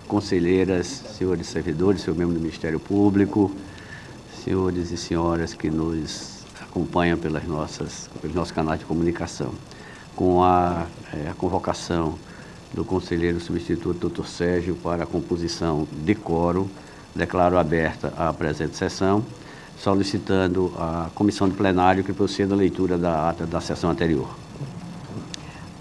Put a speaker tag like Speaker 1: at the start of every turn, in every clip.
Speaker 1: conselheiras, senhores servidores, senhor membro do Ministério Público, senhores e senhoras que nos acompanham pelos nossos canais de comunicação. Com a convocação do conselheiro substituto Dr. Sérgio para a composição de quórum, declaro aberta a presente sessão, solicitando à comissão de plenário que proceda a leitura da ata da sessão anterior.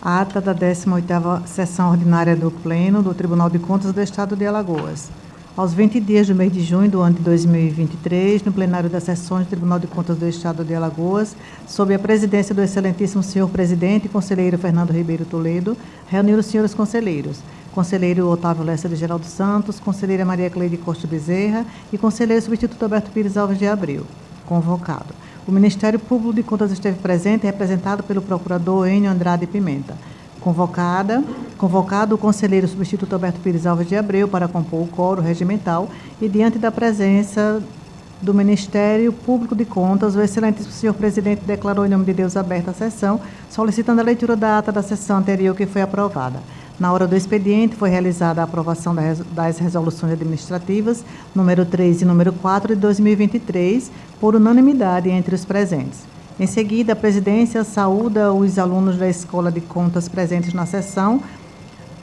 Speaker 2: A ata da 18ª sessão ordinária do Pleno do Tribunal de Contas do Estado de Alagoas. Aos 20 dias do mês de junho do ano de 2023, no plenário das sessões do Tribunal de Contas do Estado de Alagoas, sob a presidência do excelentíssimo senhor presidente e conselheiro Fernando Ribeiro Toledo, reuniram os senhores conselheiros: conselheiro Otávio Lessa de Geraldo Santos, conselheira Maria Cleide Costa Bezerra e conselheiro substituto Alberto Pires Alves de Abreu. Convocado. O Ministério Público de Contas esteve presente, representado pelo procurador Enio Andrade Pimenta. Convocado o conselheiro substituto Alberto Pires Alves de Abreu para compor o quórum regimental e, diante da presença do Ministério Público de Contas, o excelentíssimo senhor presidente declarou em nome de Deus aberta a sessão, solicitando a leitura da ata da sessão anterior que foi aprovada. Na hora do expediente, foi realizada a aprovação das resoluções administrativas número 3 e número 4 de 2023, por unanimidade entre os presentes. Em seguida, a presidência saúda os alunos da Escola de Contas presentes na sessão,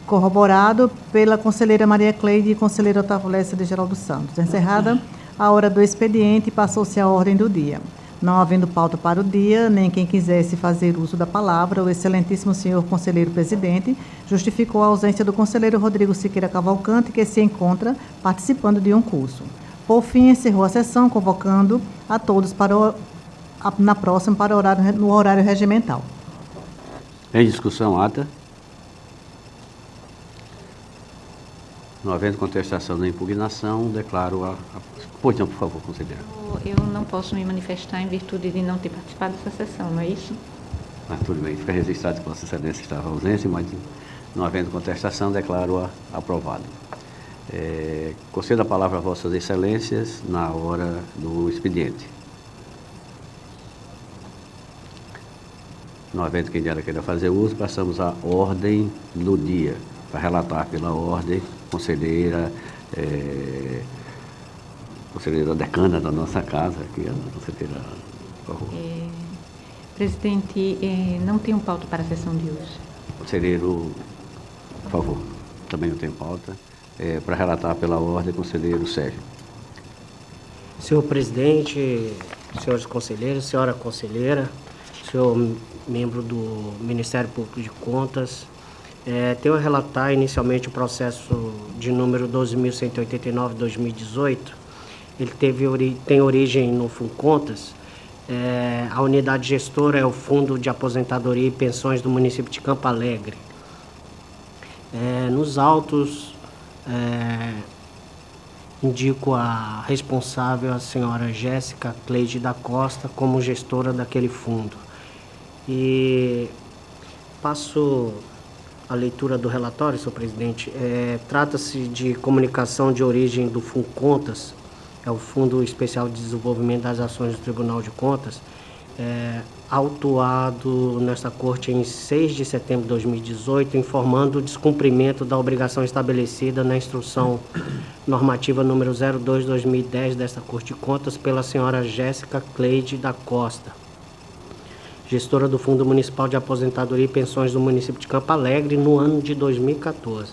Speaker 2: corroborado pela conselheira Maria Cleide e conselheiro Otávio Lessa de Geraldo Santos. Encerrada a hora do expediente, passou-se a ordem do dia. Não havendo pauta para o dia, nem quem quisesse fazer uso da palavra, o excelentíssimo senhor conselheiro presidente justificou a ausência do conselheiro Rodrigo Siqueira Cavalcante, que se encontra participando de um curso. Por fim, encerrou a sessão, convocando a todos na próxima no horário regimental.
Speaker 1: Em discussão, ata. Não havendo contestação nem impugnação, declaro a... Pois não, por favor, conselheira.
Speaker 3: Eu não posso me manifestar em virtude de não ter participado dessa sessão, não é isso?
Speaker 1: Tudo bem, fica registrado que Vossa Excelência estava ausente, mas não havendo contestação, declaro aprovado. Concedo a palavra a Vossas Excelências na hora do expediente. Não havendo quem dela queira fazer uso, passamos à ordem do dia. Para relatar pela ordem, conselheira decana da nossa casa, aqui, a conselheira, por favor.
Speaker 3: Presidente, não tenho pauta para a sessão de hoje.
Speaker 1: Conselheiro, por favor, também não tenho pauta. Para relatar pela ordem, conselheiro Sérgio.
Speaker 4: Senhor presidente, senhores conselheiros, senhora conselheira, senhor membro do Ministério Público de Contas, tenho a relatar inicialmente o processo de número 12.189/2018. Ele tem origem no Funcontas. A unidade gestora é o Fundo de Aposentadoria e Pensões do município de Campo Alegre. Nos autos, indico a responsável, a senhora Jéssica Cleide da Costa, como gestora daquele fundo. E passo a leitura do relatório, senhor presidente. Trata-se de comunicação de origem do Funcontas, é o Fundo Especial de Desenvolvimento das Ações do Tribunal de Contas, autuado nesta Corte em 6 de setembro de 2018, informando o descumprimento da obrigação estabelecida na Instrução Normativa número 02/2010 desta Corte de Contas pela senhora Jéssica Cleide da Costa, gestora do Fundo Municipal de Aposentadoria e Pensões do município de Campo Alegre, no ano de 2014.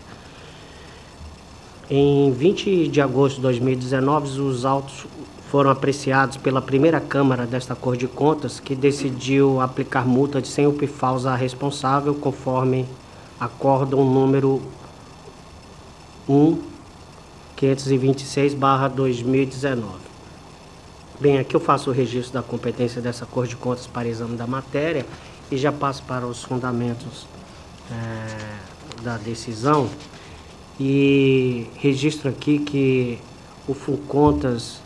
Speaker 4: Em 20 de agosto de 2019, os autos foram apreciados pela primeira Câmara desta Corte de Contas, que decidiu aplicar multa de 100 UPFAUs à responsável, conforme acórdão número 1526/2019. Bem, aqui eu faço o registro da competência dessa Corte de Contas para exame da matéria e já passo para os fundamentos da decisão. E registro aqui que o Funcontas,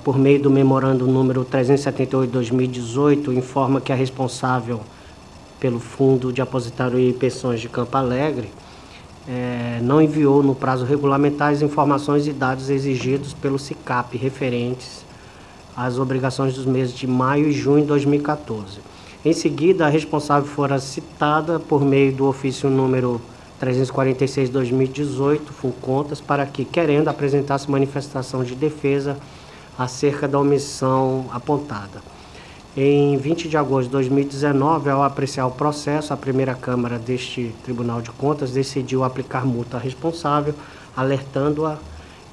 Speaker 4: por meio do memorando número 378/2018, informa que a responsável pelo Fundo de Aposentadoria e Pensões de Campo Alegre não enviou no prazo regulamentar as informações e dados exigidos pelo SICAP referentes às obrigações dos meses de maio e junho de 2014. Em seguida, a responsável fora citada por meio do ofício número 346/2018, Funcontas, para que, querendo, apresentasse manifestação de defesa acerca da omissão apontada. Em 20 de agosto de 2019, ao apreciar o processo, a primeira Câmara deste Tribunal de Contas decidiu aplicar multa responsável, alertando-a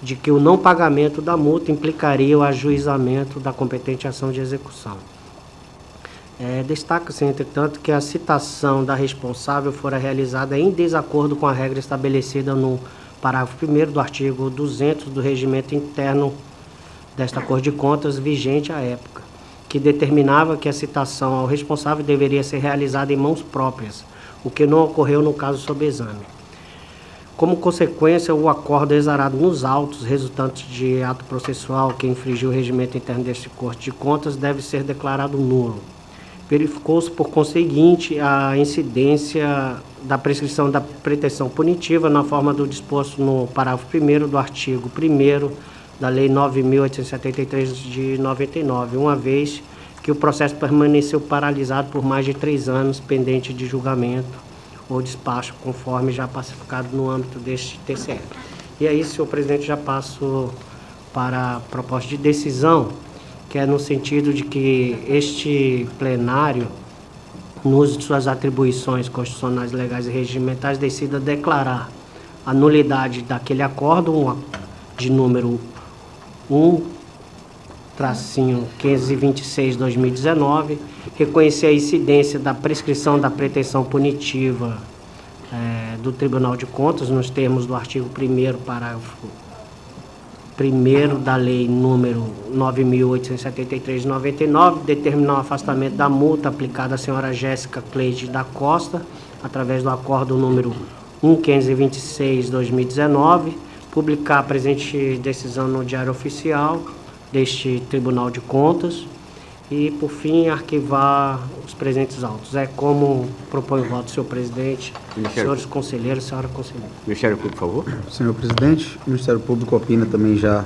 Speaker 4: de que o não pagamento da multa implicaria o ajuizamento da competente ação de execução. Destaca-se, entretanto, que a citação da responsável fora realizada em desacordo com a regra estabelecida no parágrafo 1º do artigo 200 do Regimento Interno desta Corte de Contas, vigente à época, que determinava que a citação ao responsável deveria ser realizada em mãos próprias, o que não ocorreu no caso sob exame. Como consequência, o acordo exarado nos autos resultantes de ato processual que infringiu o regimento interno deste Corte de Contas deve ser declarado nulo. Verificou-se, por conseguinte, a incidência da prescrição da pretensão punitiva na forma do disposto no parágrafo 1º do artigo 1º da Lei 9.873 de 99, uma vez que o processo permaneceu paralisado por mais de 3 anos, pendente de julgamento ou despacho, conforme já pacificado no âmbito deste TCE. E aí, senhor presidente, já passo para a proposta de decisão, que é no sentido de que este plenário, no uso de suas atribuições constitucionais, legais e regimentais, decida declarar a nulidade daquele acórdão de número 1-1526/2019, reconhecer a incidência da prescrição da pretensão punitiva do Tribunal de Contas, nos termos do artigo 1º, parágrafo 1º da Lei número 9.873 de 99, determinar o afastamento da multa aplicada à senhora Jéssica Cleide da Costa, através do acordo número 1.1526/2019, publicar a presente decisão no Diário Oficial deste Tribunal de Contas e, por fim, arquivar os presentes autos. É como propõe o voto, senhor presidente, senhores conselheiros, senhora conselheira.
Speaker 1: Ministério Público, por favor.
Speaker 5: Senhor presidente, o Ministério Público opina também já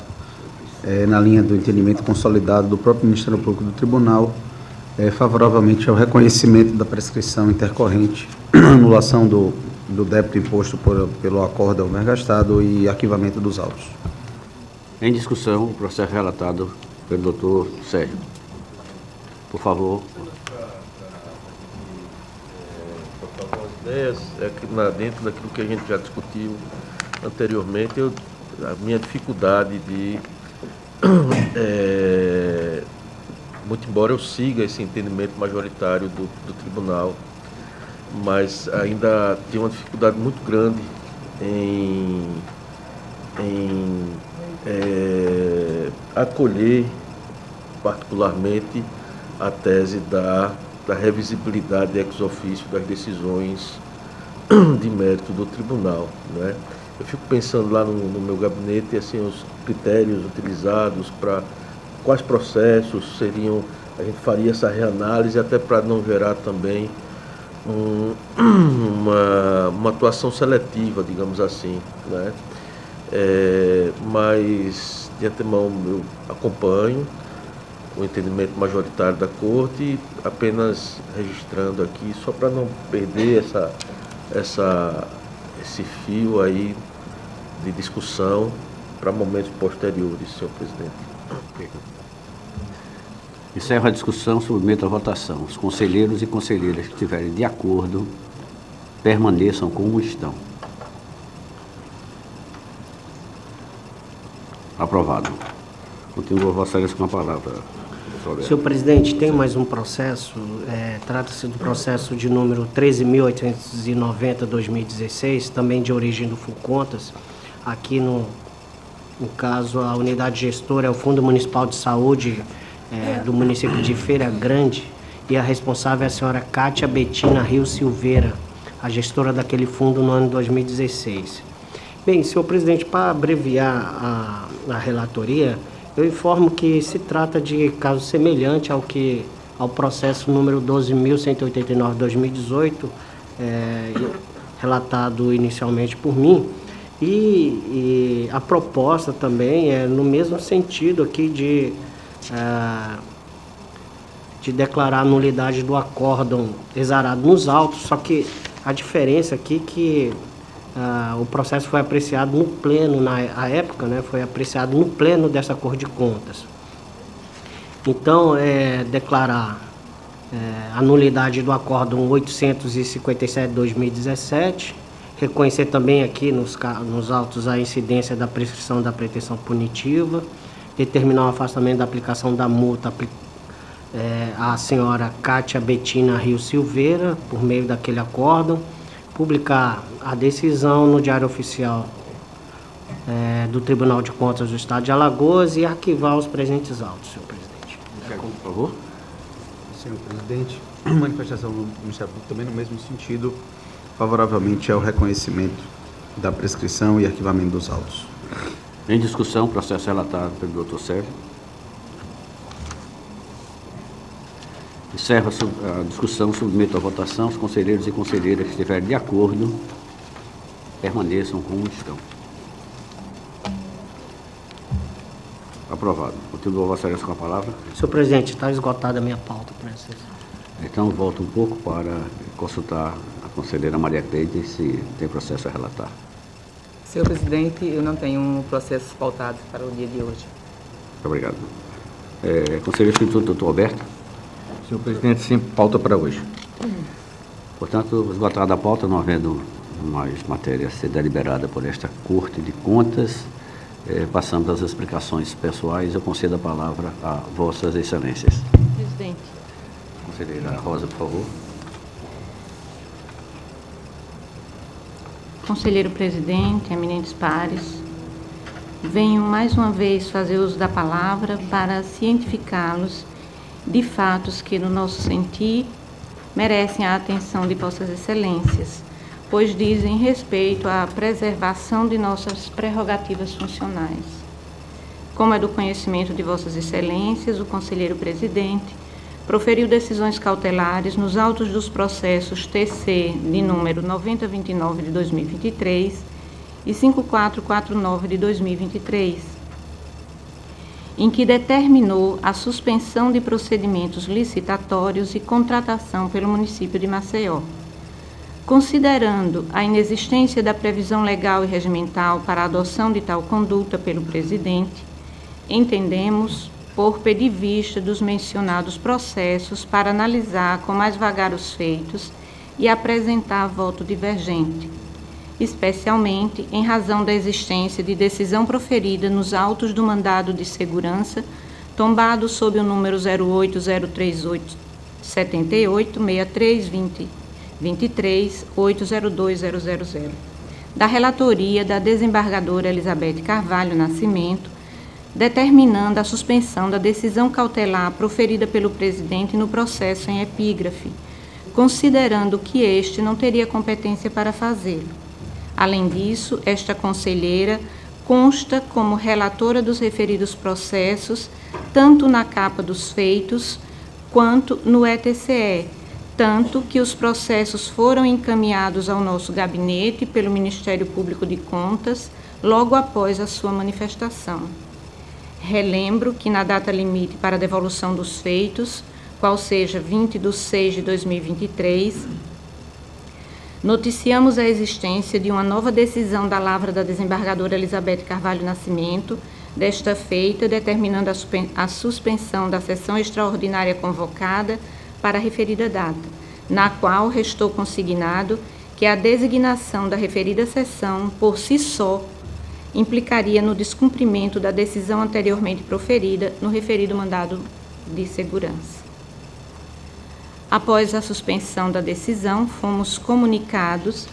Speaker 5: na linha do entendimento consolidado do próprio Ministério Público do Tribunal, favoravelmente ao reconhecimento da prescrição intercorrente, anulação do débito imposto pelo acórdão vergastado e arquivamento dos autos.
Speaker 1: Em discussão, o processo relatado pelo doutor Sérgio. Por favor.
Speaker 6: Algumas ideias, dentro daquilo que a gente já discutiu anteriormente, a minha dificuldade de, muito embora eu siga esse entendimento majoritário do tribunal, mas ainda tenho uma dificuldade muito grande em acolher particularmente a tese da revisibilidade ex officio das decisões de mérito do tribunal, né? Eu fico pensando lá no meu gabinete, assim, os critérios utilizados para quais processos seriam, a gente faria essa reanálise, até para não gerar também uma atuação seletiva, digamos assim, né? Mas, de antemão, eu acompanho o entendimento majoritário da Corte, apenas registrando aqui, só para não perder esse fio aí de discussão para momentos posteriores, senhor presidente.
Speaker 1: Encerro a discussão, submeto à votação. Os conselheiros e conselheiras que estiverem de acordo, permaneçam como estão. Aprovado. Continua Vossa Excelência com a palavra.
Speaker 4: Senhor presidente, tem mais um processo, trata-se do processo de número 13.890/2016, também de origem do Funcontas. Aqui no caso, a unidade gestora é o Fundo Municipal de Saúde do município de Feira Grande, e a responsável é a senhora Cátia Betina Rio Silveira, a gestora daquele fundo no ano 2016. Bem, senhor presidente, para abreviar a relatoria, eu informo que se trata de caso semelhante ao processo número 12.189/2018, relatado inicialmente por mim, e a proposta também é no mesmo sentido aqui de declarar a nulidade do acórdão exarado nos autos, só que a diferença aqui que o processo foi apreciado no pleno, na época, né, foi apreciado no pleno dessa Corte de Contas. Então, declarar a nulidade do Acórdão 857 de 2017, reconhecer também aqui nos autos a incidência da prescrição da pretensão punitiva, determinar o afastamento da aplicação da multa à senhora Cátia Betina Rio Silveira, por meio daquele acórdão, publicar a decisão no Diário Oficial do Tribunal de Contas do Estado de Alagoas e arquivar os presentes autos, senhor presidente.
Speaker 1: Por favor.
Speaker 5: Senhor presidente, manifestação do Ministério Público também no mesmo sentido, favoravelmente ao reconhecimento da prescrição e arquivamento dos autos.
Speaker 1: Em discussão, processo relatado pelo Dr. Sérgio. Encerro a discussão, submeto à votação. Os conselheiros e conselheiras que estiverem de acordo, permaneçam como estão. Aprovado. Continua Vossa Excelência com a palavra.
Speaker 4: Senhor presidente, está esgotada a minha pauta para essa sessão.
Speaker 1: Então, volto um pouco para consultar a conselheira Maria Cleide se tem processo a relatar.
Speaker 7: Senhor presidente, eu não tenho processos pautados para o dia de hoje.
Speaker 1: Muito obrigado. Conselheiro substituto, doutor Alberto.
Speaker 8: Senhor presidente, sim, pauta para hoje.
Speaker 1: Portanto, esgotada a pauta, não havendo mais matéria a ser deliberada por esta Corte de Contas, passamos às explicações pessoais. Eu concedo a palavra a Vossas Excelências.
Speaker 3: Presidente.
Speaker 1: Conselheira Rosa, por favor.
Speaker 3: Conselheiro presidente, eminentes pares, venho mais uma vez fazer uso da palavra para cientificá-los de fatos que, no nosso sentir, merecem a atenção de Vossas Excelências, pois dizem respeito à preservação de nossas prerrogativas funcionais. Como é do conhecimento de Vossas Excelências, o conselheiro presidente proferiu decisões cautelares nos autos dos processos TC de número 9029 de 2023 e 5449 de 2023, em que determinou a suspensão de procedimentos licitatórios e contratação pelo município de Maceió. Considerando a inexistência da previsão legal e regimental para a adoção de tal conduta pelo presidente, entendemos por pedir vista dos mencionados processos para analisar com mais vagar os feitos e apresentar voto divergente, especialmente em razão da existência de decisão proferida nos autos do mandado de segurança, tombado sob o número 0803878632023802000, da relatoria da desembargadora Elizabeth Carvalho Nascimento, determinando a suspensão da decisão cautelar proferida pelo presidente no processo em epígrafe, considerando que este não teria competência para fazê-lo. Além disso, esta conselheira consta como relatora dos referidos processos, tanto na capa dos feitos quanto no ETCE, tanto que os processos foram encaminhados ao nosso gabinete pelo Ministério Público de Contas logo após a sua manifestação. Relembro que na data limite para a devolução dos feitos, qual seja 20/6/2023, noticiamos a existência de uma nova decisão da lavra da desembargadora Elizabeth Carvalho Nascimento, desta feita, determinando a suspensão da sessão extraordinária convocada para a referida data, na qual restou consignado que a designação da referida sessão, por si só, implicaria no descumprimento da decisão anteriormente proferida no referido mandado de segurança. Após a suspensão da decisão, fomos comunicados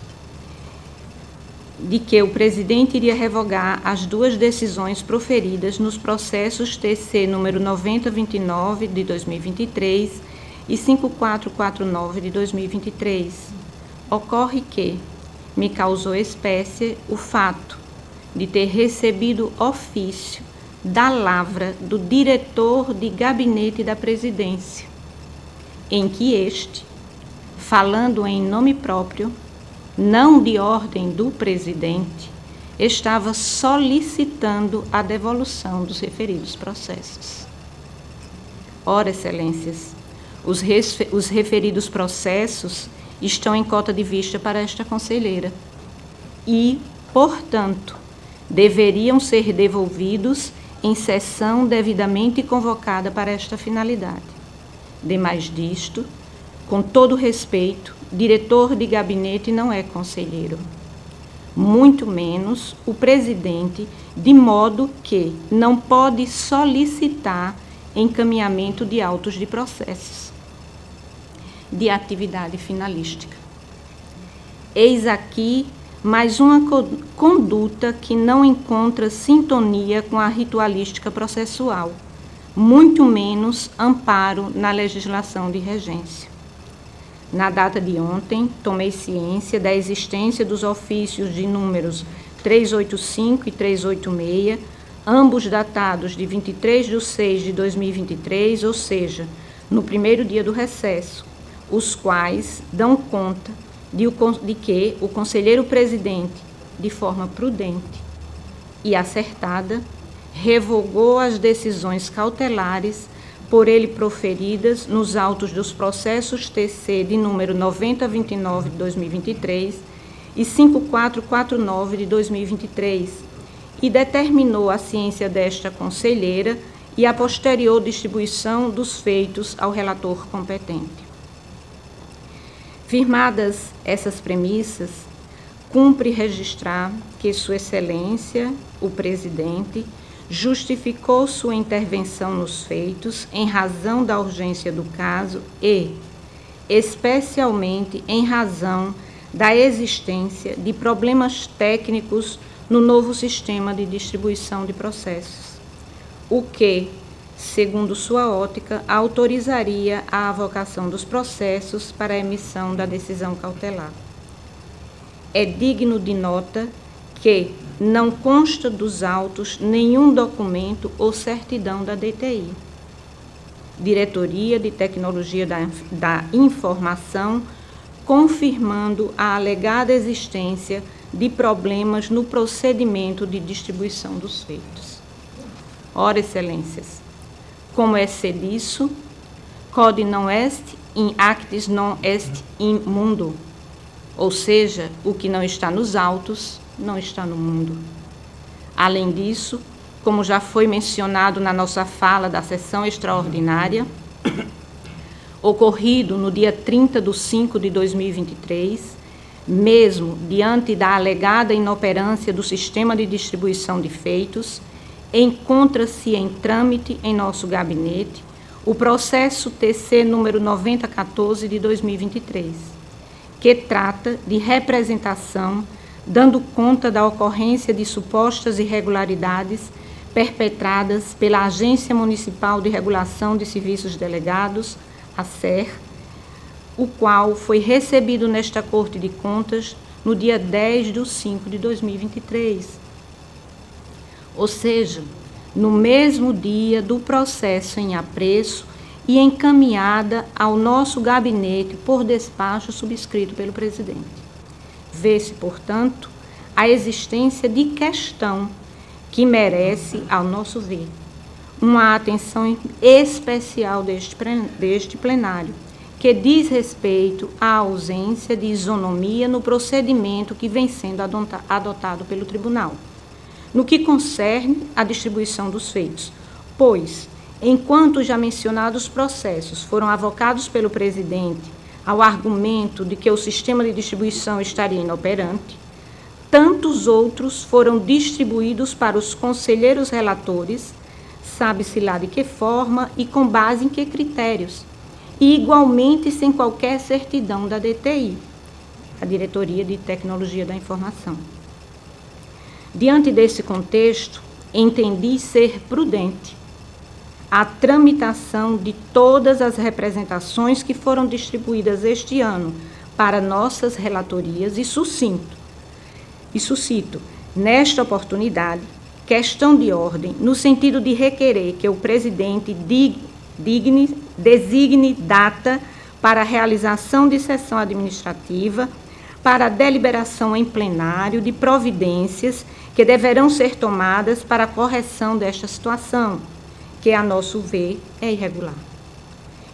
Speaker 3: de que o presidente iria revogar as duas decisões proferidas nos processos TC número 9029 de 2023 e 5449 de 2023. Ocorre que me causou espécie o fato de ter recebido ofício da lavra do diretor de gabinete da presidência, em que este, falando em nome próprio, não de ordem do presidente, estava solicitando a devolução dos referidos processos. Ora, excelências, os referidos processos estão em cota de vista para esta conselheira. e, portanto, deveriam ser devolvidos em sessão devidamente convocada para esta finalidade. Demais disto, com todo respeito, diretor de gabinete não é conselheiro, muito menos o presidente, de modo que não pode solicitar encaminhamento de autos de processos de atividade finalística. Eis aqui mais uma conduta que não encontra sintonia com a ritualística processual, muito menos amparo na legislação de regência. Na data de ontem, tomei ciência da existência dos ofícios de números 385 e 386, ambos datados de 23/6/2023, ou seja, no primeiro dia do recesso, os quais dão conta de que o conselheiro-presidente, de forma prudente e acertada, revogou as decisões cautelares por ele proferidas nos autos dos processos TC de número 9029 de 2023 e 5449 de 2023 e determinou a ciência desta conselheira e a posterior distribuição dos feitos ao relator competente. Firmadas essas premissas, cumpre registrar que Sua Excelência, o Presidente, justificou sua intervenção nos feitos em razão da urgência do caso e, especialmente, em razão da existência de problemas técnicos no novo sistema de distribuição de processos, o que, segundo sua ótica, autorizaria a avocação dos processos para a emissão da decisão cautelar. É digno de nota que não consta dos autos nenhum documento ou certidão da DTI, Diretoria de Tecnologia da Informação, confirmando a alegada existência de problemas no procedimento de distribuição dos feitos. Ora, Excelências, como é disso, quod non est in actis non est in mundo, ou seja, o que não está nos autos não está no mundo. Além disso, como já foi mencionado na nossa fala da sessão extraordinária, ocorrido no dia 30/5/2023, mesmo diante da alegada inoperância do sistema de distribuição de feitos, encontra-se em trâmite em nosso gabinete o processo TC número 9014 de 2023, que trata de representação dando conta da ocorrência de supostas irregularidades perpetradas pela Agência Municipal de Regulação de Serviços Delegados, ACER, o qual foi recebido nesta Corte de Contas no dia 10/5/2023. Ou seja, no mesmo dia do processo em apreço e encaminhada ao nosso gabinete por despacho subscrito pelo presidente. Vê-se, portanto, a existência de questão que merece, ao nosso ver, uma atenção especial deste plenário, que diz respeito à ausência de isonomia no procedimento que vem sendo adotado pelo tribunal, no que concerne à distribuição dos feitos, pois, enquanto já mencionados processos foram avocados pelo presidente ao argumento de que o sistema de distribuição estaria inoperante, tantos outros foram distribuídos para os conselheiros relatores, sabe-se lá de que forma e com base em que critérios, e igualmente sem qualquer certidão da DTI, a Diretoria de Tecnologia da Informação. Diante desse contexto, entendi ser prudente a tramitação de todas as representações que foram distribuídas este ano para nossas relatorias e suscito, nesta oportunidade, questão de ordem, no sentido de requerer que o presidente designe data para a realização de sessão administrativa para a deliberação em plenário de providências que deverão ser tomadas para a correção desta situação, que, a nosso ver, é irregular,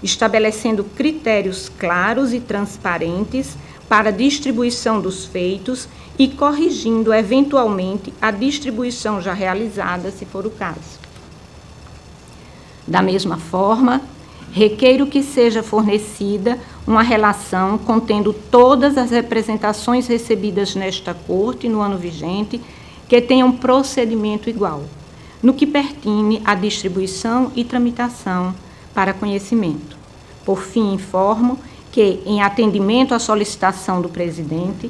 Speaker 3: estabelecendo critérios claros e transparentes para a distribuição dos feitos e corrigindo eventualmente a distribuição já realizada, se for o caso. Da mesma forma, requeiro que seja fornecida uma relação contendo todas as representações recebidas nesta Corte no ano vigente que tenham procedimento igual, no que pertine à distribuição e tramitação para conhecimento. Por fim, informo que, em atendimento à solicitação do presidente,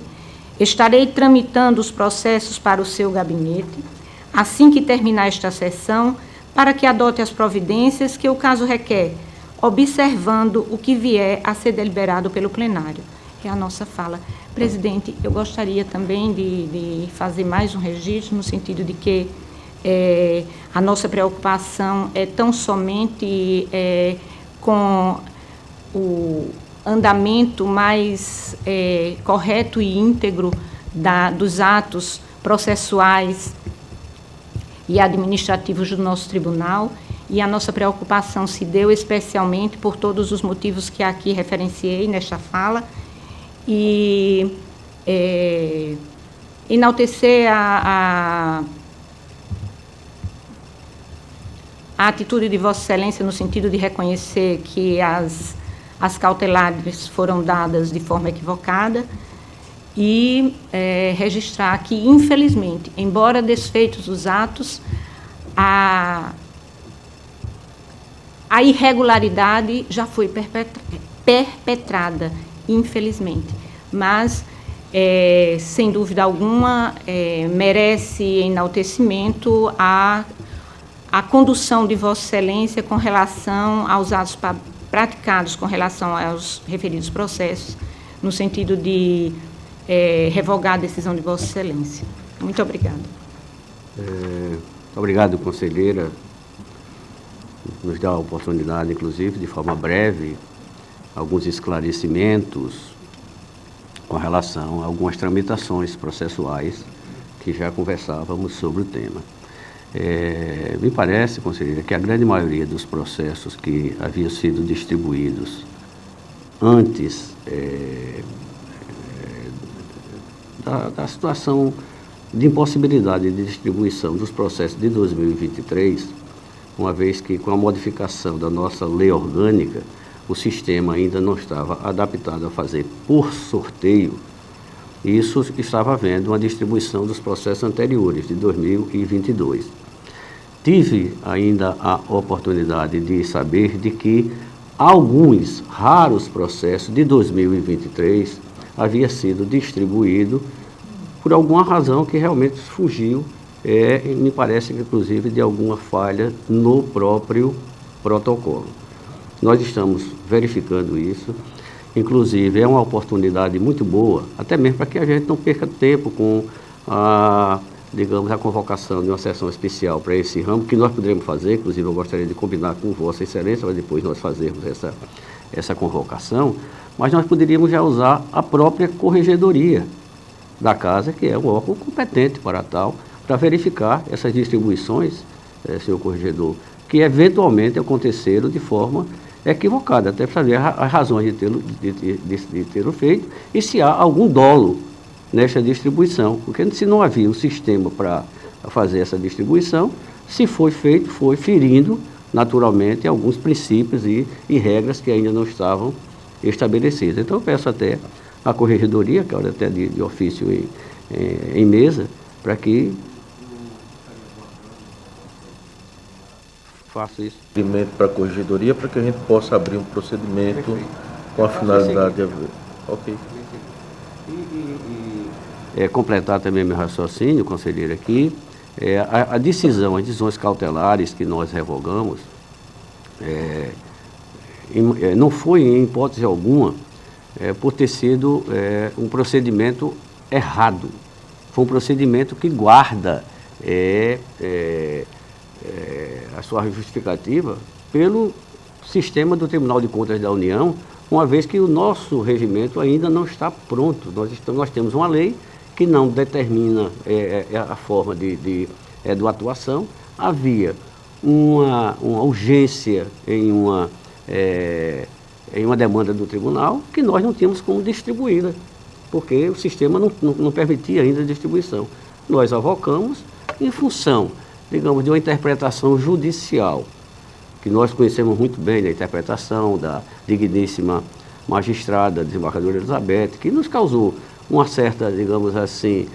Speaker 3: estarei tramitando os processos para o seu gabinete, assim que terminar esta sessão, para que adote as providências que o caso requer, observando o que vier a ser deliberado pelo plenário. É a nossa fala. Presidente, eu gostaria também de fazer mais um registro, no sentido de que a nossa preocupação é tão somente com o andamento mais correto e íntegro dos atos processuais e administrativos do nosso tribunal, e a nossa preocupação se deu especialmente por todos os motivos que aqui referenciei nesta fala, e enaltecer a atitude de Vossa Excelência no sentido de reconhecer que as cautelares foram dadas de forma equivocada, e registrar que, infelizmente, embora desfeitos os atos, a irregularidade já foi perpetrada, infelizmente. Mas, sem dúvida alguma, merece enaltecimento a condução de Vossa Excelência com relação aos atos praticados com relação aos referidos processos, no sentido de revogar a decisão de Vossa Excelência. Muito obrigada.
Speaker 1: Obrigado, conselheira. Nos dá a oportunidade, inclusive, de forma breve, alguns esclarecimentos com relação a algumas tramitações processuais que já conversávamos sobre o tema. Me parece, conselheira, que a grande maioria dos processos que haviam sido distribuídos antes da situação de impossibilidade de distribuição dos processos de 2023, uma vez que, com a modificação da nossa lei orgânica, o sistema ainda não estava adaptado a fazer por sorteio, isso estava havendo uma distribuição dos processos anteriores, de 2022. Tive ainda a oportunidade de saber de que alguns raros processos de 2023 havia sido distribuído por alguma razão que realmente fugiu, me parece que inclusive de alguma falha no próprio protocolo. Nós estamos verificando isso, inclusive é uma oportunidade muito boa, até mesmo para que a gente não perca tempo com a convocação de uma sessão especial para esse ramo, que nós poderemos fazer, inclusive eu gostaria de combinar com Vossa Excelência, para depois nós fazermos essa convocação, mas nós poderíamos já usar a própria corregedoria da casa, que é o órgão competente para tal, para verificar essas distribuições, senhor corregedor, que eventualmente aconteceram de forma equivocada, até para saber as razões de tê-lo feito e se há algum dolo nesta distribuição, porque se não havia um sistema para fazer essa distribuição, se foi feito, foi ferindo naturalmente alguns princípios e regras que ainda não estavam estabelecidas. Então eu peço até à corregedoria, que é até de ofício em mesa, para que faça isso.
Speaker 6: Para a corregedoria, para que a gente possa abrir um procedimento com a finalidade de haver. Ok.
Speaker 1: Completar também meu raciocínio, conselheiro, aqui, as decisões cautelares que nós revogamos, não foi, em hipótese alguma, por ter sido um procedimento errado. Foi um procedimento que guarda a sua justificativa pelo sistema do Tribunal de Contas da União, uma vez que o nosso regimento ainda não está pronto. Nós temos uma lei que não determina a forma de atuação. Havia uma urgência em uma demanda do tribunal que nós não tínhamos como distribuí-la. porque o sistema não permitia ainda a distribuição. Nós avocamos em função, digamos, de uma interpretação judicial, que nós conhecemos muito bem, da interpretação da digníssima magistrada, desembargadora Elizabeth, que nos causou uma certa, digamos assim,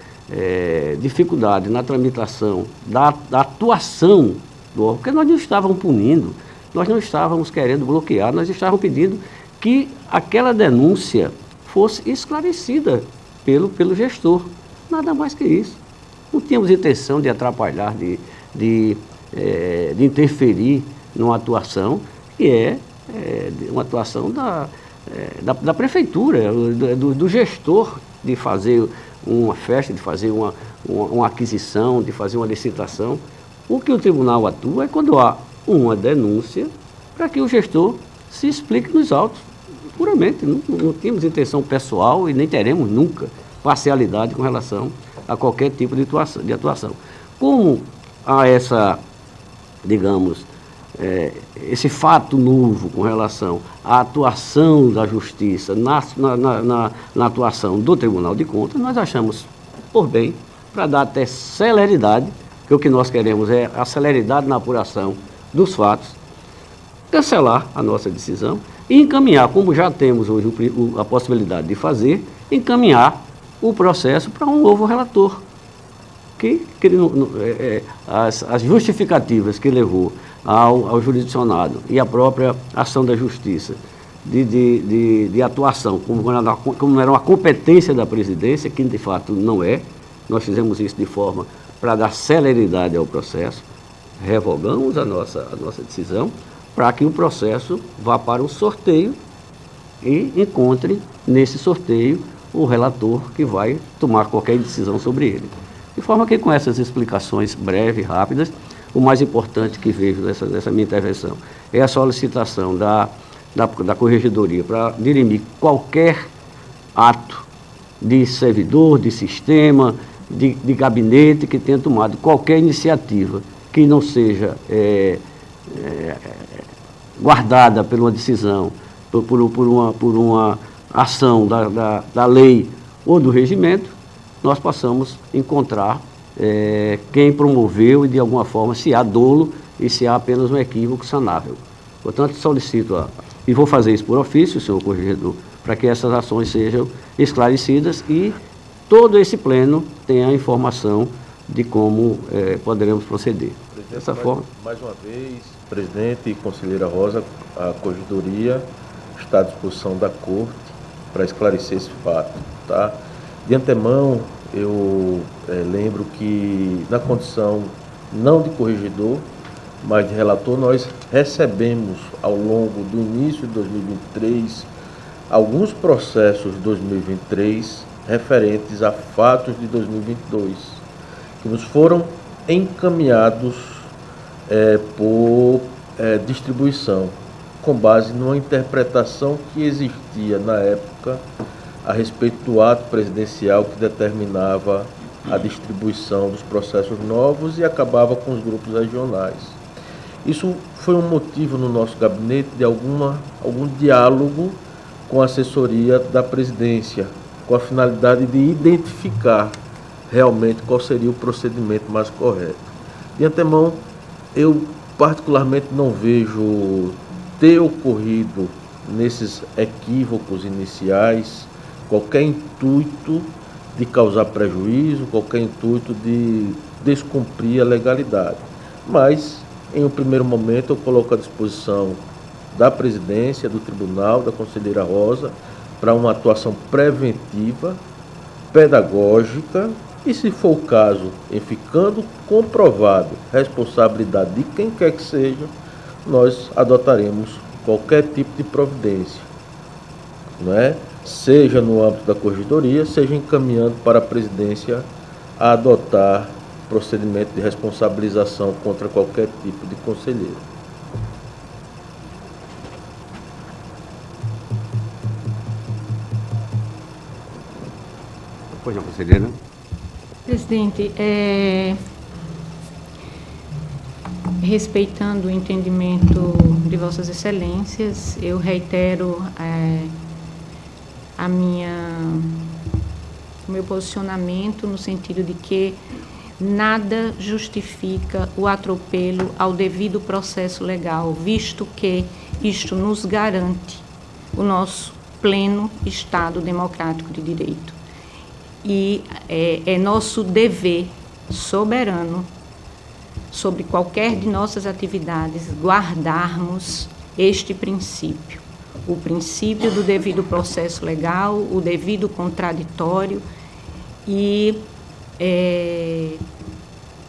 Speaker 1: dificuldade na tramitação da atuação do órgão, porque nós não estávamos punindo, nós não estávamos querendo bloquear, nós estávamos pedindo que aquela denúncia fosse esclarecida pelo gestor, nada mais que isso. Não tínhamos intenção de atrapalhar, de interferir numa atuação que é uma atuação da prefeitura, do gestor, de fazer uma festa, de fazer uma aquisição, de fazer uma licitação. O que o tribunal atua é quando há uma denúncia para que o gestor se explique nos autos, puramente. Não tínhamos intenção pessoal e nem teremos nunca parcialidade com relação a qualquer tipo de atuação. Como há essa, digamos, esse fato novo com relação à atuação da Justiça na atuação do Tribunal de Contas, nós achamos por bem, para dar até celeridade, que o que nós queremos é a celeridade na apuração dos fatos, cancelar a nossa decisão e encaminhar, como já temos hoje a possibilidade de fazer, encaminhar o processo para um novo relator, as justificativas que levou ao jurisdicionado e a própria ação da Justiça de atuação, como era uma competência da presidência, que de fato não é. Nós fizemos isso de forma para dar celeridade ao processo, revogamos a nossa decisão para que o processo vá para o sorteio e encontre nesse sorteio o relator que vai tomar qualquer decisão sobre ele. De forma que, com essas explicações breves e rápidas, o mais importante que vejo dessa minha intervenção é a solicitação da Corregedoria para dirimir qualquer ato de servidor, de sistema, de gabinete que tenha tomado qualquer iniciativa que não seja guardada por uma decisão, por uma ação da lei ou do regimento, nós possamos encontrar quem promoveu e, de alguma forma, se há dolo e se há apenas um equívoco sanável. Portanto, solicito, e vou fazer isso por ofício, senhor corregedor, para que essas ações sejam esclarecidas e todo esse pleno tenha a informação de como poderemos proceder. Dessa forma.
Speaker 6: Mais uma vez, presidente e conselheira Rosa, a Corregedoria está à disposição da Corte para esclarecer esse fato. Tá? De antemão, eu lembro que na condição não de corregedor, mas de relator, nós recebemos ao longo do início de 2023 alguns processos de 2023 referentes a fatos de 2022, que nos foram encaminhados por distribuição, com base numa interpretação que existia na época a respeito do ato presidencial que determinava a distribuição dos processos novos e acabava com os grupos regionais. Isso foi um motivo no nosso gabinete de algum diálogo com a assessoria da presidência, com a finalidade de identificar realmente qual seria o procedimento mais correto. De antemão, eu particularmente não vejo ter ocorrido nesses equívocos iniciais qualquer intuito de causar prejuízo, qualquer intuito de descumprir a legalidade. Mas, em um primeiro momento, eu coloco à disposição da presidência, do tribunal, da conselheira Rosa, para uma atuação preventiva, pedagógica, e se for o caso, em ficando comprovado responsabilidade de quem quer que seja, nós adotaremos qualquer tipo de providência, não é? Seja no âmbito da Corregedoria, seja encaminhando para a presidência a adotar procedimento de responsabilização contra qualquer tipo de conselheiro.
Speaker 1: Pois não, conselheira.
Speaker 3: Presidente, respeitando o entendimento de Vossas Excelências, eu reitero a minha o meu posicionamento no sentido de que nada justifica o atropelo ao devido processo legal, visto que isto nos garante o nosso pleno Estado democrático de direito. E é nosso dever soberano sobre qualquer de nossas atividades guardarmos este princípio, o princípio do devido processo legal, o devido contraditório e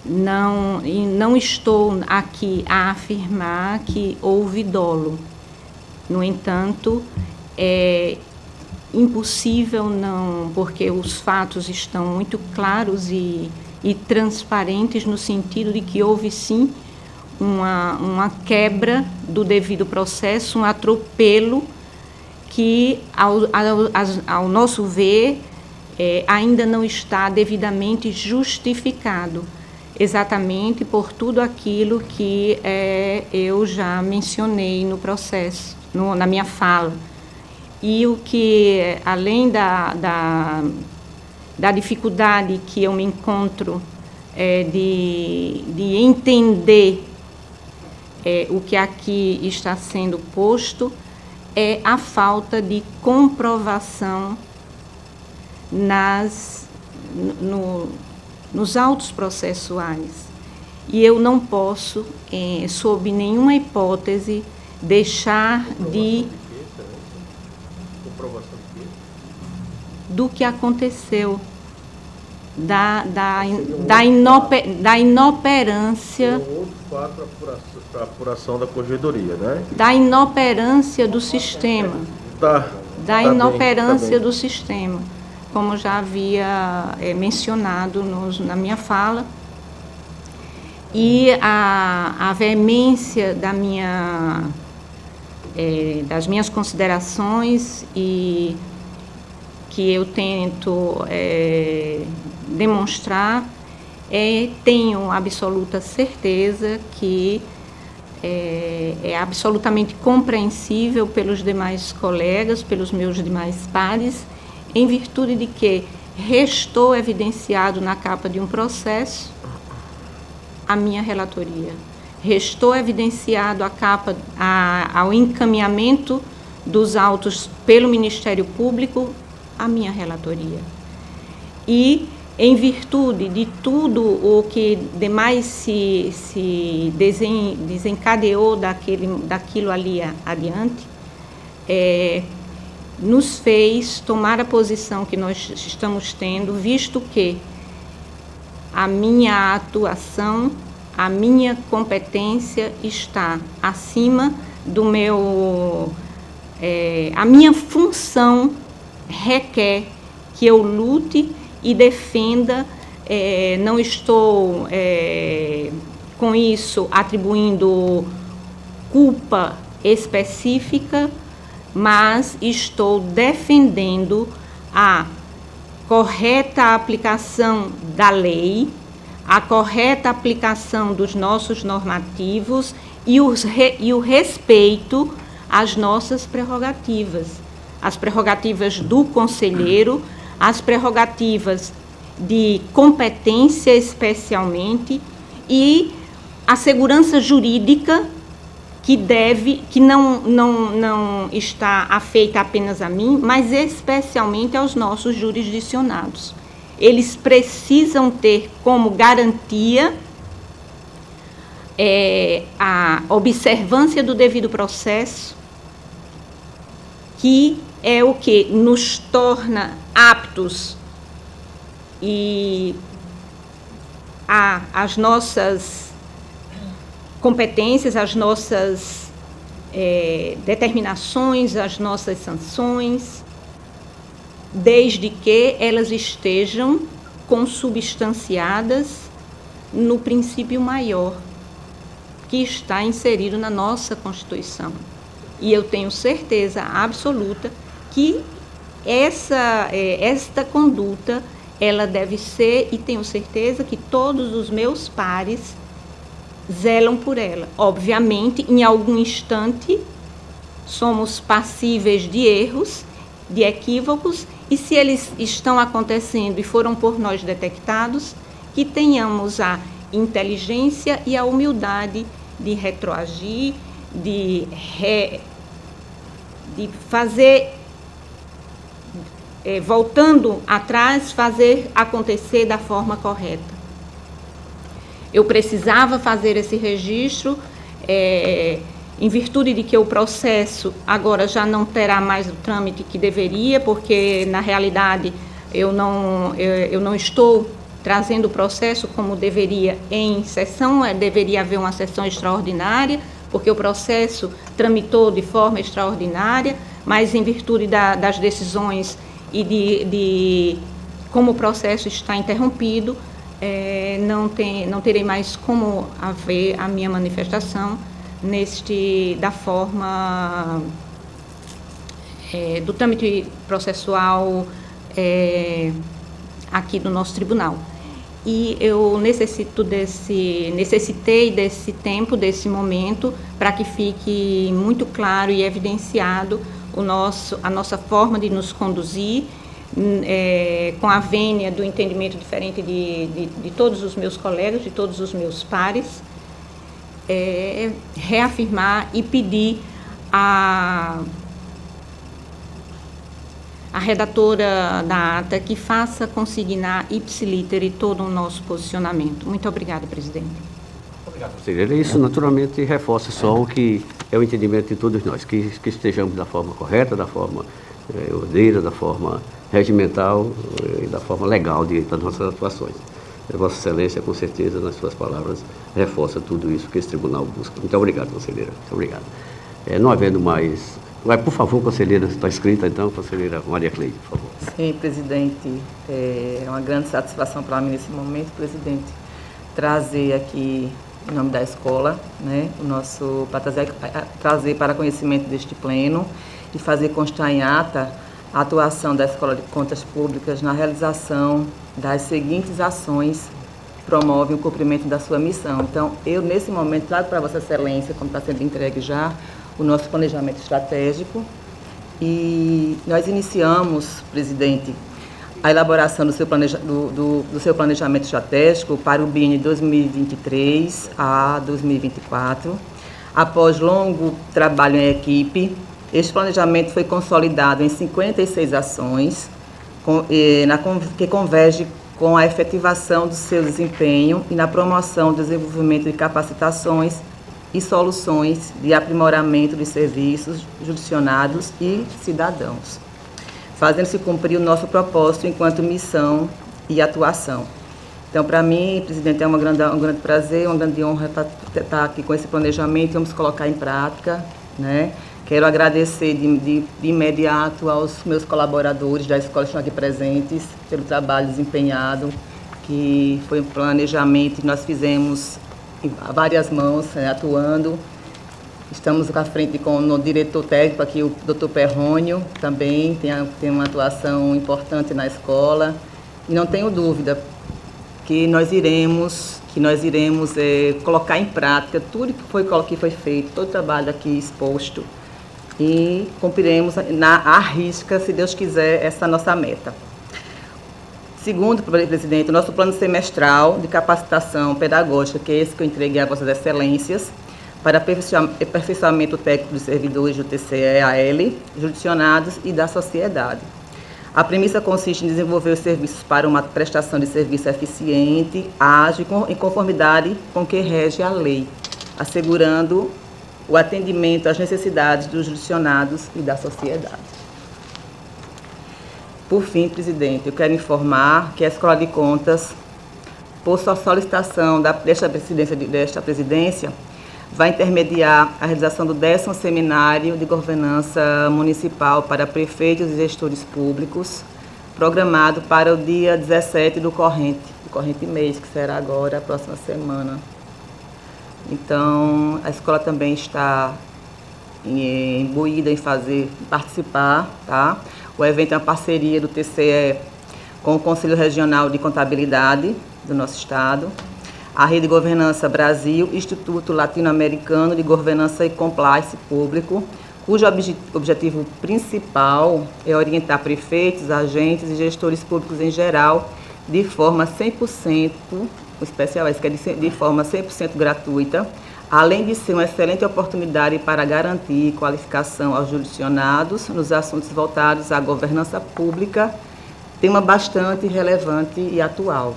Speaker 3: não estou aqui a afirmar que houve dolo. No entanto, é impossível não, porque os fatos estão muito claros e transparentes no sentido de que houve sim uma quebra do devido processo, um atropelo que, ao nosso ver, ainda não está devidamente justificado, exatamente por tudo aquilo que eu já mencionei no processo, na minha fala. E o que, além da dificuldade que eu me encontro de entender o que aqui está sendo posto, é a falta de comprovação nos autos processuais. E eu não posso, sob nenhuma hipótese, deixar de... do que aconteceu, da inoperância...
Speaker 6: Outro fato para a apuração da corregedoria, né?
Speaker 3: Da inoperância do sistema. Da inoperância do sistema, como já havia mencionado na minha fala. E a veemência das minhas considerações e que eu tento demonstrar, tenho absoluta certeza que é absolutamente compreensível pelos demais colegas, pelos meus demais pares, em virtude de que restou evidenciado na capa de um processo a minha relatoria. Restou evidenciado ao encaminhamento dos autos pelo Ministério Público a minha relatoria. E, em virtude de tudo o que demais se desencadeou daquilo ali adiante, nos fez tomar a posição que nós estamos tendo, visto que a minha atuação, a minha competência está acima do meu... a minha função requer que eu lute e defenda, não estou com isso atribuindo culpa específica, mas estou defendendo a correta aplicação da lei, a correta aplicação dos nossos normativos e o respeito às nossas prerrogativas, as prerrogativas do conselheiro, as prerrogativas de competência especialmente e a segurança jurídica que não está afeita apenas a mim, mas especialmente aos nossos jurisdicionados. Eles precisam ter como garantia a observância do devido processo, que é o que nos torna aptos e as nossas competências, as nossas determinações, as nossas sanções, desde que elas estejam consubstanciadas no princípio maior que está inserido na nossa Constituição. E eu tenho certeza absoluta que esta conduta, ela deve ser, e tenho certeza que todos os meus pares zelam por ela. Obviamente, em algum instante, somos passíveis de erros, de equívocos, e se eles estão acontecendo e foram por nós detectados, que tenhamos a inteligência e a humildade de retroagir, de fazer, voltando atrás, fazer acontecer da forma correta. Eu precisava fazer esse registro, em virtude de que o processo agora já não terá mais o trâmite que deveria, porque, na realidade, eu não estou trazendo o processo como deveria em sessão, deveria haver uma sessão extraordinária, porque o processo tramitou de forma extraordinária, mas em virtude das decisões e como o processo está interrompido, não terei mais como haver a minha manifestação da forma do trâmite processual aqui do nosso tribunal. E eu necessitei desse tempo, desse momento, para que fique muito claro e evidenciado a nossa forma de nos conduzir, com a vênia do entendimento diferente de todos os meus colegas, de todos os meus pares, reafirmar e pedir a redatora da ata que faça consignar ipsilítere todo o nosso posicionamento. Muito obrigada, presidente.
Speaker 1: Obrigado, conselheira. Isso, naturalmente, reforça só o que é o entendimento de todos nós, que estejamos da forma correta, da forma ordeira, da forma regimental e da forma legal das nossas atuações. Vossa Excelência, com certeza, nas suas palavras, reforça tudo isso que esse tribunal busca. Muito obrigado, conselheira. Muito obrigado. Não havendo mais... por favor, conselheira, está escrita, então, conselheira Maria Cleide, por favor.
Speaker 7: Sim, presidente. É uma grande satisfação para mim nesse momento, presidente, trazer aqui, em nome da escola, né, trazer para conhecimento deste pleno e fazer constar em ata a atuação da Escola de Contas Públicas na realização das seguintes ações que promovem o cumprimento da sua missão. Então, eu, nesse momento, trago para Vossa Excelência, como está sendo entregue já, o nosso planejamento estratégico, e nós iniciamos, presidente, a elaboração do seu planejamento estratégico para o biênio 2023 a 2024. Após longo trabalho em equipe, este planejamento foi consolidado em 56 ações, que converge com a efetivação do seu desempenho e na promoção do desenvolvimento de capacitações e soluções de aprimoramento de serviços jurisdicionados e cidadãos, fazendo-se cumprir o nosso propósito enquanto missão e atuação. Então, para mim, presidente, é um grande prazer, uma grande honra estar aqui com esse planejamento e vamos colocar em prática, né? Quero agradecer de imediato aos meus colaboradores da escola que estão aqui presentes pelo trabalho desempenhado, que foi um planejamento que nós fizemos a várias mãos, né, atuando. Estamos à frente com o diretor técnico aqui, o Dr. Perrônio, também tem uma atuação importante na escola. E não tenho dúvida que nós iremos colocar em prática tudo que foi feito, todo o trabalho aqui exposto, e cumpriremos à risca, se Deus quiser, essa nossa meta. Segundo, presidente, o nosso plano semestral de capacitação pedagógica, que é esse que eu entreguei a Vossas Excelências, para aperfeiçoamento técnico dos servidores do TCE-AL, jurisdicionados e da sociedade. A premissa consiste em desenvolver os serviços para uma prestação de serviço eficiente, ágil, em conformidade com o que rege a lei, assegurando o atendimento às necessidades dos jurisdicionados e da sociedade. Por fim, presidente, eu quero informar que a Escola de Contas, por sua solicitação desta presidência, vai intermediar a realização do 10º Seminário de Governança Municipal para Prefeitos e Gestores Públicos, programado para o dia 17 do corrente mês, que será agora, a próxima semana. Então, a escola também está imbuída em participar, tá? O evento é uma parceria do TCE com o Conselho Regional de Contabilidade do nosso estado, a Rede Governança Brasil, Instituto Latino-Americano de Governança e Compliance Público, cujo objetivo principal é orientar prefeitos, agentes e gestores públicos em geral de forma 100%, o especial é que é de forma 100% gratuita, além de ser uma excelente oportunidade para garantir qualificação aos jurisdicionados nos assuntos voltados à governança pública, tema bastante relevante e atual.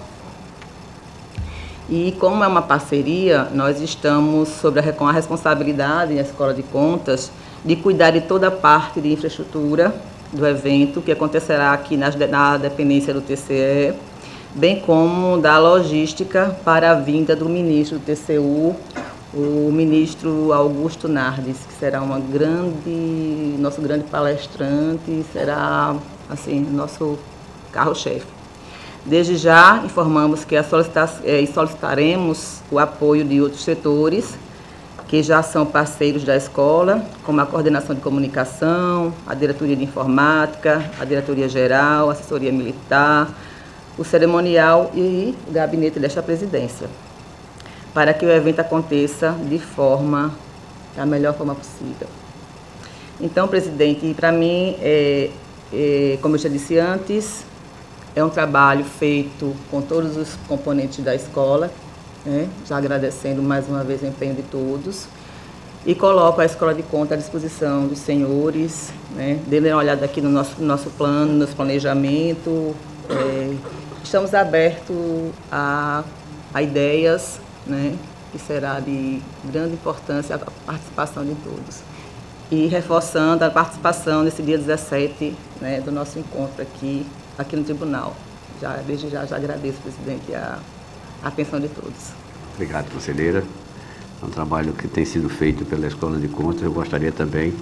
Speaker 7: E como é uma parceria, nós estamos com a responsabilidade na Escola de Contas de cuidar de toda a parte de infraestrutura do evento, que acontecerá aqui na dependência do TCE, bem como da logística para a vinda do ministro do TCU, o ministro Augusto Nardes, que será nosso grande palestrante, será assim, nosso carro-chefe. Desde já, informamos que solicitaremos o apoio de outros setores, que já são parceiros da escola, como a coordenação de comunicação, a diretoria de informática, a diretoria geral, a assessoria militar, o cerimonial e o gabinete desta presidência, para que o evento aconteça da melhor forma possível. Então, presidente, para mim, como eu já disse antes, é um trabalho feito com todos os componentes da escola, né? Já agradecendo mais uma vez o empenho de todos, e coloco a Escola de Contas à disposição dos senhores, né? Dêem uma olhada aqui no nosso plano, no nosso planejamento. Estamos abertos a ideias, né? Que será de grande importância a participação de todos. E reforçando a participação nesse dia 17, né, do nosso encontro aqui no tribunal. Desde já agradeço, presidente, a atenção de todos.
Speaker 1: Obrigado, conselheira. É um trabalho que tem sido feito pela Escola de Contas. Eu gostaria também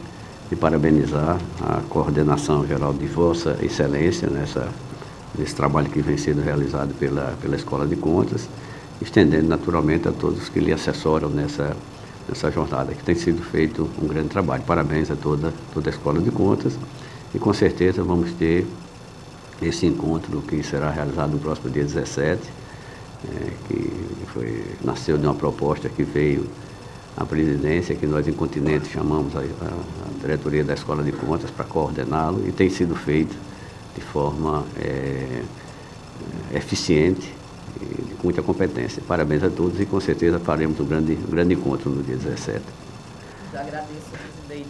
Speaker 1: de parabenizar a coordenação geral de Vossa Excelência nesse trabalho que vem sendo realizado pela Escola de Contas, estendendo naturalmente a todos que lhe assessoram nessa jornada, que tem sido feito um grande trabalho. Parabéns a toda a Escola de Contas, e com certeza vamos ter esse encontro que será realizado no próximo dia 17, nasceu de uma proposta que veio à presidência, que nós em Continente chamamos a diretoria da Escola de Contas para coordená-lo, e tem sido feito de forma eficiente e com muita competência. Parabéns a todos, e com certeza faremos um grande encontro no dia 17.
Speaker 7: Eu agradeço, presidente.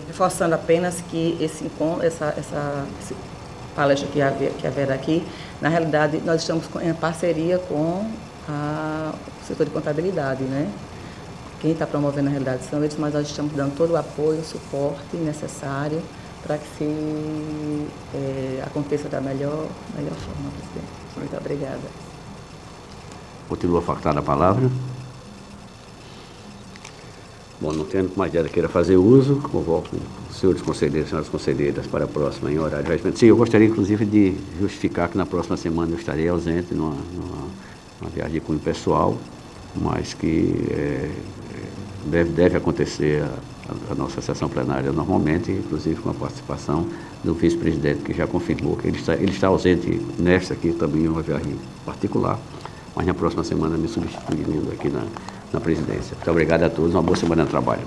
Speaker 7: Reforçando apenas que essa palestra que haverá aqui, na realidade, nós estamos em parceria com o setor de contabilidade, né? Quem está promovendo, na realidade, são eles, mas nós estamos dando todo o apoio, o suporte necessário para que aconteça da melhor forma, presidente. Muito obrigada.
Speaker 1: Continua facultada a palavra. Bom, não tendo mais nada queira fazer uso, convoco os senhores conselheiros e senhoras conselheiras para a próxima em horário de regimento. Sim, eu gostaria inclusive de justificar que na próxima semana eu estarei ausente numa viagem de cunho pessoal, mas que deve acontecer a nossa sessão plenária normalmente, inclusive com a participação do vice-presidente, que já confirmou que ele está ausente nesta aqui, também uma viagem particular, mas na próxima semana me substituindo aqui na presidência. Muito obrigado a todos, uma boa semana de trabalho.